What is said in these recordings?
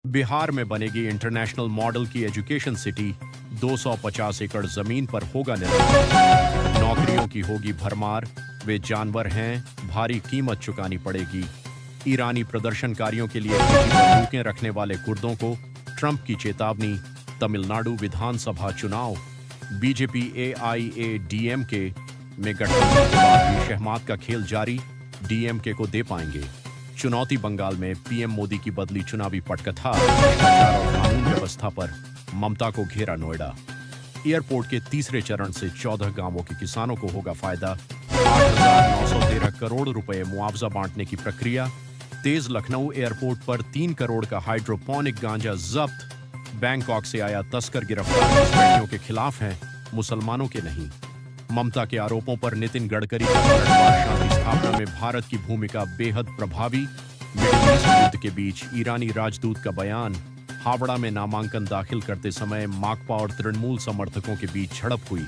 बिहार में बनेगी international model की एजुकेशन सिटी। 250 एकड़ जमीन पर होगा निर्माण। नौकरियों की होगी भरमार। वे जानवर हैं, भारी कीमत चुकानी पड़ेगी। ईरानी प्रदर्शनकारियों के लिए भेजी बंदूकें रखने वाले कुर्दों को ट्रंप की चेतावनी। तमिलनाडु विधानसभा चुनाव। बीजेपी AIADMK में गठबंधन के बाद भी शहमात का खेल जारी। DMK को दे पाएंगे चुनौती। बंगाल में PM मोदी की बदली चुनावी पटकथा। भ्रष्टाचार और कानून व्यवस्था पर ममता को घेरा नोएडा। एयरपोर्ट के तीसरे चरण से 14 गांवों के किसानों को होगा फायदा। 8,913 करोड़ रुपए मुआवजा बांटने की प्रक्रिया तेज। लखनऊ एयरपोर्ट पर 3 करोड़ का हाइड्रोपोनिक गांजा जब्त। बैंकॉक से आया तस्कर गिरफ्तार। घुसपैठियों के खिलाफ हैं, मुसलमानों के नहीं। ममता के आरोपों पर नितिन गडकरी का पलटवार। शांति स्थापना में भारत की भूमिका बेहद प्रभावी। मिडिल ईस्ट युद्ध के बीच ईरानी राजदूत का बयान। हावड़ा में नामांकन दाखिल करते समय माकपा और तृणमूल समर्थकों के बीच झड़प हुई।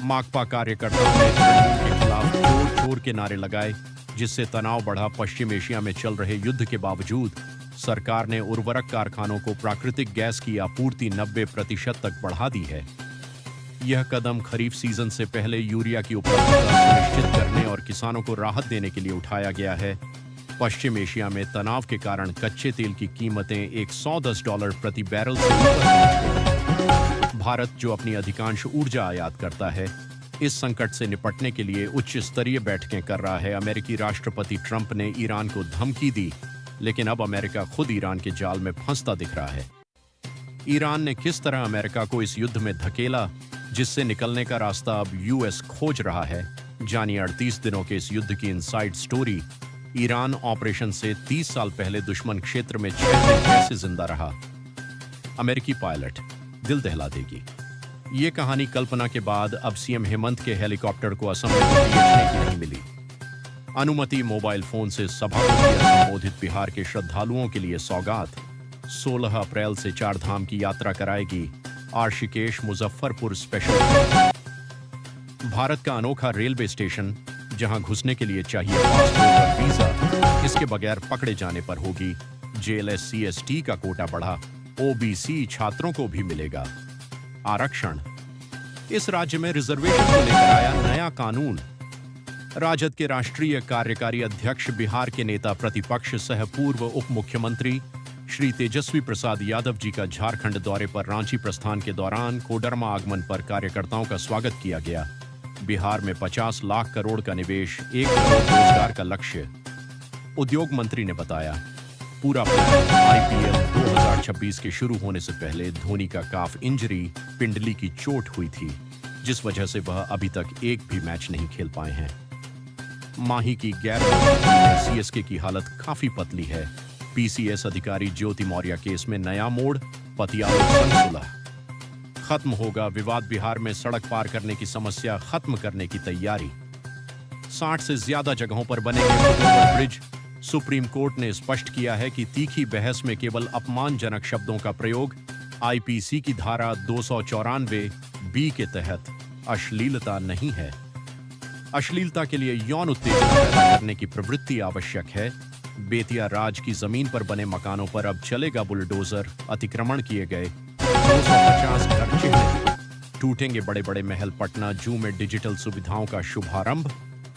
माकपा कार्यकर्ताओं ने तृणमूल के खिलाफ जोर शोर के नारे लगाए, जिससे तनाव बढ़ा। पश्चिम एशिया में चल रहे युद्ध के बावजूद सरकार ने उर्वरक कारखानों को प्राकृतिक गैस की आपूर्ति 90% तक बढ़ा दी है। यह कदम खरीफ सीजन से पहले यूरिया की उपलब्धता सुनिश्चित करने और किसानों को राहत देने के लिए उठाया गया है। पश्चिम एशिया में तनाव के कारण कच्चे तेल की कीमतें $110 प्रति बैरल से ऊपर पहुंच गई। भारत, जो अपनी अधिकांश ऊर्जा आयात करता है, इस संकट से निपटने के लिए उच्च स्तरीय बैठकें कर रहा है। अमेरिकी राष्ट्रपति ट्रंप ने ईरान को धमकी दी, लेकिन अब अमेरिका खुद ईरान के जाल में फंसता दिख रहा है। ईरान ने किस तरह अमेरिका को इस युद्ध में धकेला, जिससे निकलने का रास्ता अब US खोज रहा है। जानिए 38 दिनों के इस युद्ध की इनसाइड स्टोरी। ईरान ऑपरेशन से 30 साल पहले दुश्मन क्षेत्र में 6 दिन कैसे जिंदा रहा। अमेरिकी पायलट, दिल दहला देगी ये कहानी। कल्पना के बाद अब CM हेमंत के हेलीकॉप्टर को असम में बेचने की नहीं मिली अनुमति। मोबाइल फोन से सभा को किया संबोधित। बिहार के श्रद्धालुओं के लिए सौगात। 16 अप्रैल से 4 धाम की यात्रा कराएगी आर्षिकेश मुजफ्फरपुर स्पेशल। भारत का अनोखा रेलवे स्टेशन, जहां घुसने के लिए चाहिए पासपोर्ट और वीजा। इसके बगैर पकड़े जाने पर होगी JLS CST का कोटा बढ़ा। OBC छात्रों को भी मिलेगा आरक्षण। इस राज्य में रिजर्वेशन को लेकर आया नया कानून। राजद के राष्ट्रीय कार्यकारी अध्यक्ष, बिहार के नेता प्रतिपक्ष सह पूर्व उप मुख्यमंत्री श्री तेजस्वी प्रसाद यादव जी का झारखंड दौरे पर रांची प्रस्थान के दौरान कोडरमा आगमन पर कार्यकर्ताओं का स्वागत किया गया। बिहार में 50 लाख करोड़ का निवेश, 1 करोड़ रोजगार का लक्ष्य, उद्योग मंत्री ने बताया। पूरा प्लान। IPL 2026 के शुरू होने से पहले धोनी का काफ इंजरी, पिंडली की चोट हुई थी, जिस वजह से वह अभी तक एक भी मैच नहीं खेल पाए हैं। माही की गैर मौजूदगी में CSK की हालत काफी पतली है। PCS अधिकारी ज्योति मौर्य केस में नया मोड़। पतियाला सुलह खत्म होगा विवाद। बिहार में सड़क पार करने की समस्या खत्म करने की तैयारी। 60 से ज्यादा जगहों पर बनेंगे फुटओवर ब्रिज। सुप्रीम कोर्ट ने स्पष्ट किया है कि तीखी बहस में केवल अपमानजनक शब्दों का प्रयोग IPC की धारा 294B के तहत अश्लीलता नहीं है। अश्लीलता के लिए यौन उत्तेजना पैदा करने की प्रवृत्ति आवश्यक है। बेतिया राज की जमीन पर बने मकानों पर अब चलेगा बुलडोजर। अतिक्रमण किए गए 250 घर चिन्हित। टूटेंगे बड़े बड़े महल। पटना जू में डिजिटल सुविधाओं का शुभारंभ।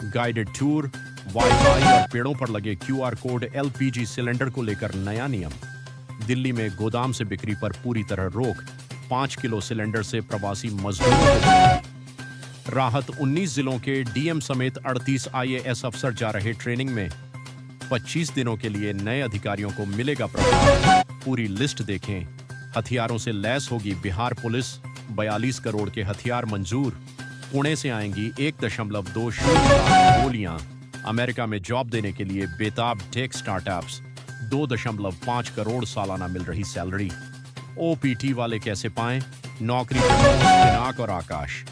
गाइडेड टूर, वाईफाई और पेड़ों पर लगे QR कोड। LPG सिलेंडर को लेकर नया नियम। दिल्ली में गोदाम से बिक्री पर पूरी तरह रोक। 5 किलो सिलेंडर से प्रवासी मजदूरों को राहत। 19 जिलों के DM समेत 38 IAS अफसर जा रहे ट्रेनिंग में। 25 दिनों के लिए नए अधिकारियों को मिलेगा प्रभार। पूरी लिस्ट देखें। हथियारों से लैस होगी बिहार पुलिस। 42 करोड़ के हथियार मंजूर। पुणे से आएंगी 1.20 लाख गोलियां। अमेरिका में जॉब देने के लिए बेताब टेक स्टार्टअप्स। 2.5 करोड़ सालाना मिल रही सैलरी। OPT वाले कैसे पाएं नौकरी। पिनाक और आकाश।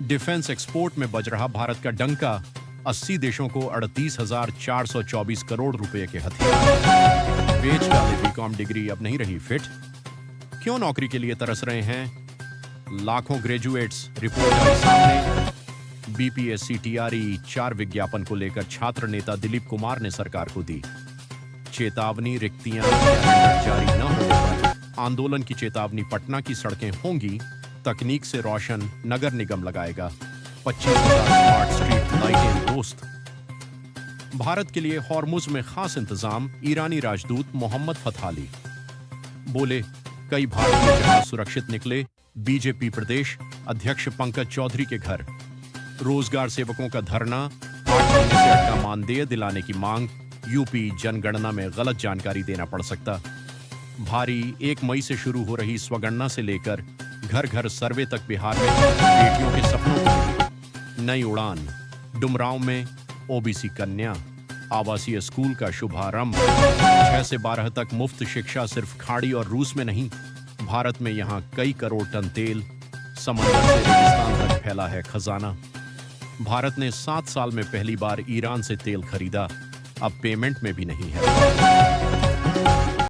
डिफेंस एक्सपोर्ट में बज रहा भारत का डंका। 80 देशों को 38,424 करोड़ रुपए के हथियार। बेच डाले BCom डिग्री, अब नहीं रही फिट। क्यों नौकरी के लिए तरस रहे हैं लाखों ग्रेजुएट्स। रिपोर्ट आई सामने। BPSC TRE 4 विज्ञापन को लेकर छात्र नेता दिलीप कुमार ने सरकार को दी चेतावनी, रिक्तियां, कैलेंडर जारी न होने पर आंदोलन की चेतावनी। पटना की सड़कें होंगी तकनीक से रोशन, नगर निगम लगाएगा 25,000 स्मार्ट स्ट्रीट लाइटें दोस्त। भारत के लिए हॉर्मुज में खास इंतजाम। ईरानी राजदूत मोहम्मद फतहाली बोले, कई भारतीय जहाज सुरक्षित निकले। बीजेपी प्रदेश अध्यक्ष पंकज चौधरी के घर। रोजगार सेवकों का धरना, 8 महीने से अटका मानदेय दिलाने की मांग। यूपी जनगणना में गलत जानकारी देना पड़ सकता। भारी 1 मई से शुरू हो रही स्वगणना से लेकर घर घर सर्वे तक बिहार में बेटियों के सपनों की नई उड़ान। डुमरांव में ओबीसी कन्या आवासीय स्कूल का शुभारंभ। 6 से 12 तक मुफ्त शिक्षा सिर्फ खाड़ी और रूस में नहीं, भारत में यहां कई करोड़ टन तेल। समंदर से रेगिस्तान तक फैला है खजाना। भारत ने 7 साल में पहली बार ईरान से तेल खरीदा, अब पेमेंट में भी नहीं है।